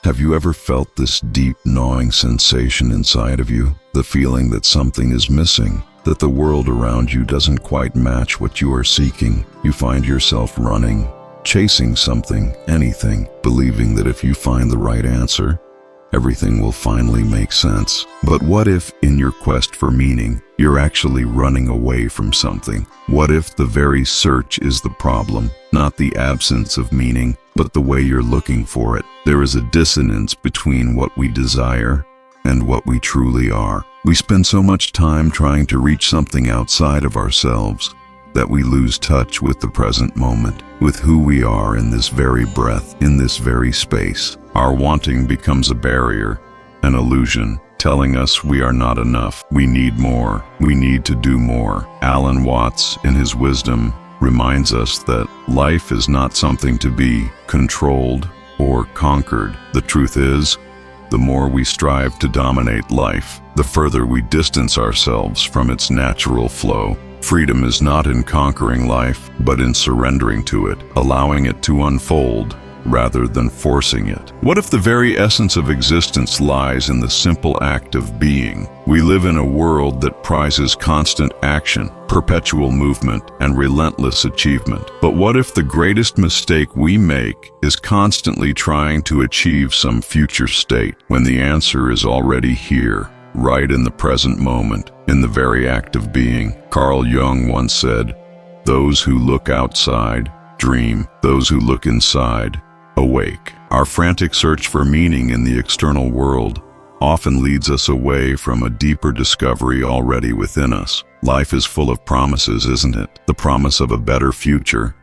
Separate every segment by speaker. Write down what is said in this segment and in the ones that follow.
Speaker 1: Have you ever felt this deep, gnawing sensation inside of you? The feeling that something is missing, that the world around you doesn't quite match what you are seeking. You find yourself running, chasing something, anything, believing that if you find the right answer, everything will finally make sense. But what if, in your quest for meaning, you're actually running away from something? What if the very search is the problem, not the absence of meaning, but the way you're looking for it? There is a dissonance between what we desire and what we truly are. We spend so much time trying to reach something outside of ourselves that we lose touch with the present moment, with who we are in this very breath, in this very space. Our wanting becomes a barrier, an illusion, telling us we are not enough. We need more. We need to do more. Alan Watts, in his wisdom, reminds us that life is not something to be controlled or conquered. The truth is, the more we strive to dominate life, the further we distance ourselves from its natural flow. Freedom is not in conquering life, but in surrendering to it, allowing it to unfold rather than forcing it. What if the very essence of existence lies in the simple act of being? We live in a world that prizes constant action, perpetual movement, and relentless achievement. But what if the greatest mistake we make is constantly trying to achieve some future state, when the answer is already here, right in the present moment, in the very act of being? Carl Jung once said, "Those who look outside dream, those who look inside awake." Our frantic search for meaning in the external world often leads us away from a deeper discovery already within us. Life is full of promises, isn't it? The promise of a better future,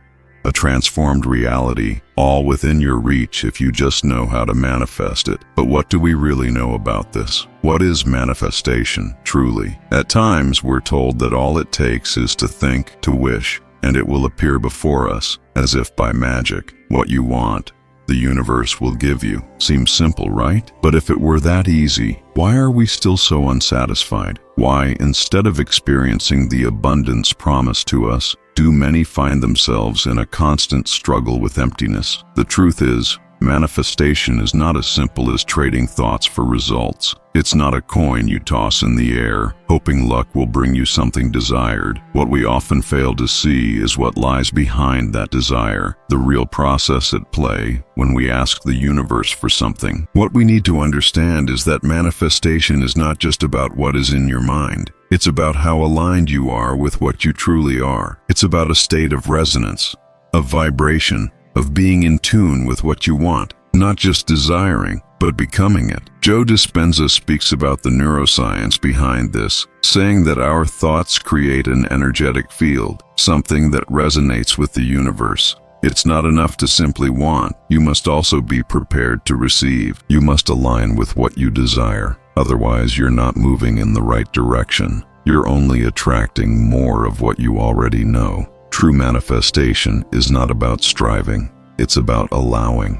Speaker 1: a transformed reality, all within your reach if you just know how to manifest it. But what do we really know about this? What is manifestation, truly? At times, we're told that all it takes is to think, to wish, and it will appear before us, as if by magic. What you want, the universe will give you. Seems simple, right? But if it were that easy, why are we still so unsatisfied? Why, instead of experiencing the abundance promised to us, do many find themselves in a constant struggle with emptiness? The truth is, manifestation is not as simple as trading thoughts for results. It's not a coin you toss in the air, hoping luck will bring you something desired. What we often fail to see is what lies behind that desire, the real process at play when we ask the universe for something. What we need to understand is that manifestation is not just about what is in your mind. It's about how aligned you are with what you truly are. It's about a state of resonance, of vibration, of being in tune with what you want, not just desiring, but becoming it. Joe Dispenza speaks about the neuroscience behind this, saying that our thoughts create an energetic field, something that resonates with the universe. It's not enough to simply want. You must also be prepared to receive. You must align with what you desire. Otherwise, you're not moving in the right direction. You're only attracting more of what you already know. True manifestation is not about striving. It's about allowing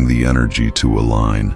Speaker 1: the energy to align,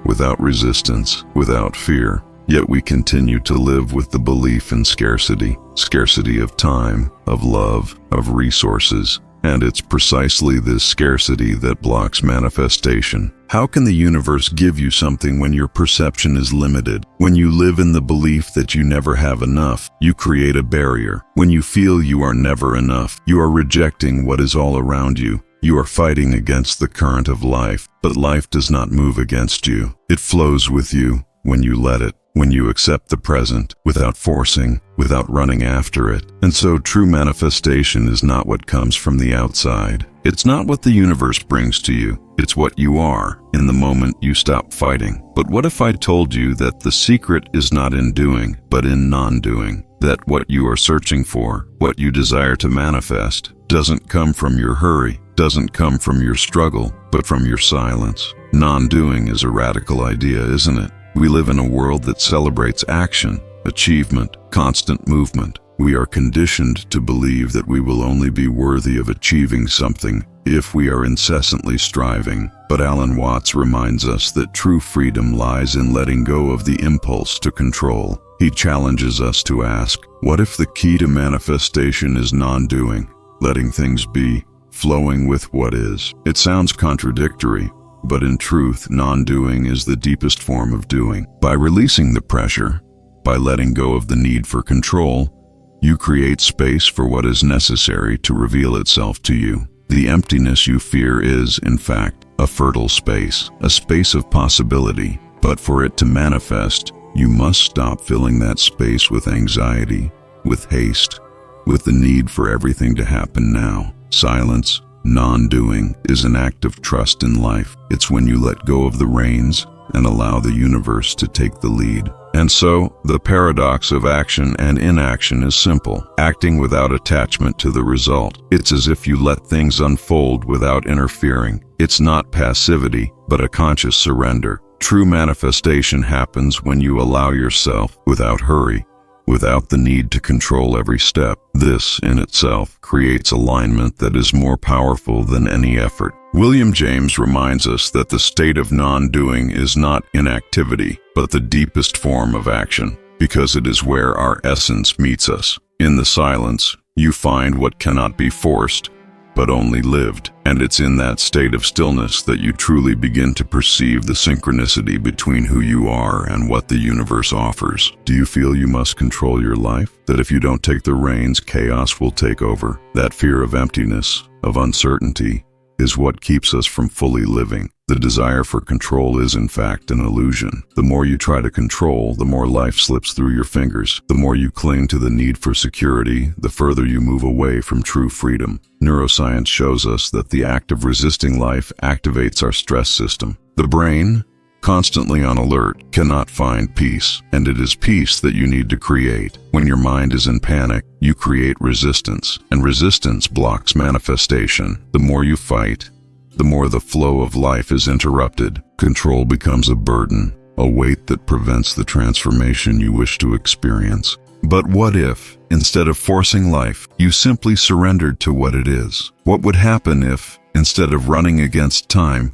Speaker 1: without resistance, without fear. Yet we continue to live with the belief in scarcity of time, of love, of resources. And it's precisely this scarcity that blocks manifestation. How can the universe give you something when your perception is limited? When you live in the belief that you never have enough, you create a barrier. When you feel you are never enough, you are rejecting what is all around you. You are fighting against the current of life, but life does not move against you. It flows with you when you let it, when you accept the present, without forcing, without running after it. And so true manifestation is not what comes from the outside. It's not what the universe brings to you. It's what you are in the moment you stop fighting. But what if I told you that the secret is not in doing, but in non-doing? That what you are searching for, what you desire to manifest, doesn't come from your hurry, doesn't come from your struggle, but from your silence. Non-doing is a radical idea, isn't it? We live in a world that celebrates action, achievement, constant movement. We are conditioned to believe that we will only be worthy of achieving something if we are incessantly striving. But Alan Watts reminds us that true freedom lies in letting go of the impulse to control. He challenges us to ask, what if the key to manifestation is non-doing, letting things be, flowing with what is? It sounds contradictory, But in truth, non-doing is the deepest form of doing. By releasing the pressure, by letting go of the need for control, you create space for what is necessary to reveal itself to you. The emptiness you fear is, in fact, a fertile space, a space of possibility. But for it to manifest, you must stop filling that space with anxiety, with haste, with the need for everything to happen now. Silence, non-doing, is an act of trust in life. It's when you let go of the reins and allow the universe to take the lead. And so, the paradox of action and inaction is simple. Acting without attachment to the result. It's as if you let things unfold without interfering. It's not passivity, but a conscious surrender. True manifestation happens when you allow yourself, without hurry, without the need to control every step. This, in itself, creates alignment that is more powerful than any effort. William James reminds us that the state of non-doing is not inactivity, but the deepest form of action, because it is where our essence meets us. In the silence, you find what cannot be forced, but only lived. And it's in that state of stillness that you truly begin to perceive the synchronicity between who you are and what the universe offers. Do you feel you must control your life? That if you don't take the reins, chaos will take over? That fear of emptiness, of uncertainty, is what keeps us from fully living. The desire for control is, in fact, an illusion. The more you try to control, the more life slips through your fingers. The more you cling to the need for security, the further you move away from true freedom. Neuroscience shows us that the act of resisting life activates our stress system. The brain, constantly on alert, cannot find peace, and it is peace that you need to create. When your mind is in panic, you create resistance, and resistance blocks manifestation. The more you fight, the more the flow of life is interrupted. Control becomes a burden, a weight that prevents the transformation you wish to experience. But what if, instead of forcing life, you simply surrendered to what it is? What would happen if, instead of running against time,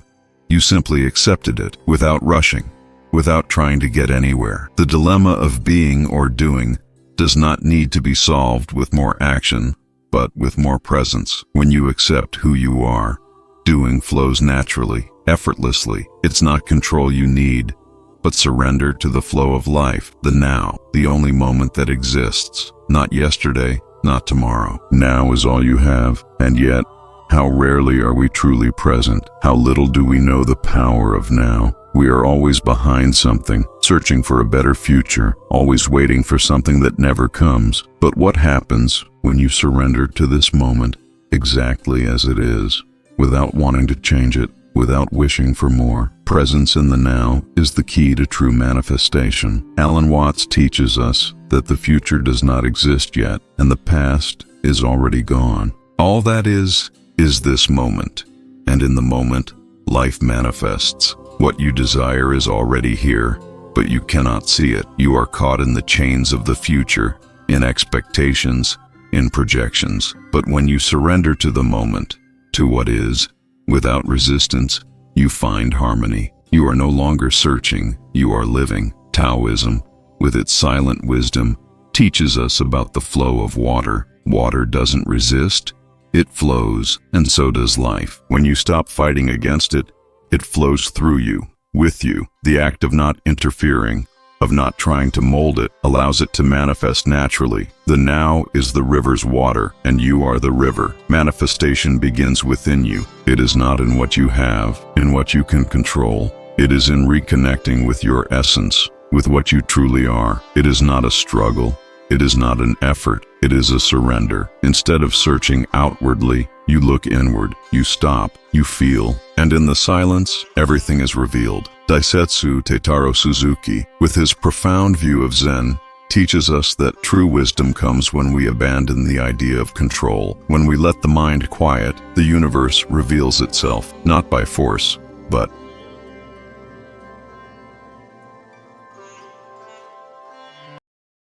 Speaker 1: you simply accepted it, without rushing, without trying to get anywhere? The dilemma of being or doing does not need to be solved with more action, but with more presence. When you accept who you are, doing flows naturally, effortlessly. It's not control you need, but surrender to the flow of life, the now, the only moment that exists. Not yesterday, not tomorrow. Now is all you have, and yet, how rarely are we truly present? How little do we know the power of now? We are always behind something, searching for a better future, always waiting for something that never comes. But what happens when you surrender to this moment exactly as it is, without wanting to change it, without wishing for more? Presence in the now is the key to true manifestation. Alan Watts teaches us that the future does not exist yet, and the past is already gone. All that is this moment, and in the moment, life manifests. What you desire is already here, but you cannot see it. You are caught in the chains of the future, in expectations, in projections. But when you surrender to the moment, to what is, without resistance, you find harmony. You are no longer searching, you are living. Taoism, with its silent wisdom, teaches us about the flow of water. Water doesn't resist, it flows, and so does life. When you stop fighting against it, it flows through you, with you. The act of not interfering, of not trying to mold it, allows it to manifest naturally. The now is the river's water, and you are the river. Manifestation begins within you. It is not in what you have, in what you can control. It is in reconnecting with your essence, with what you truly are. It is not a struggle. It is not an effort. It is a surrender. Instead of searching outwardly, you look inward, you stop, you feel, and in the silence, everything is revealed. Daisetsu Teitaro Suzuki, with his profound view of Zen, teaches us that true wisdom comes when we abandon the idea of control. When we let the mind quiet, the universe reveals itself, not by force, but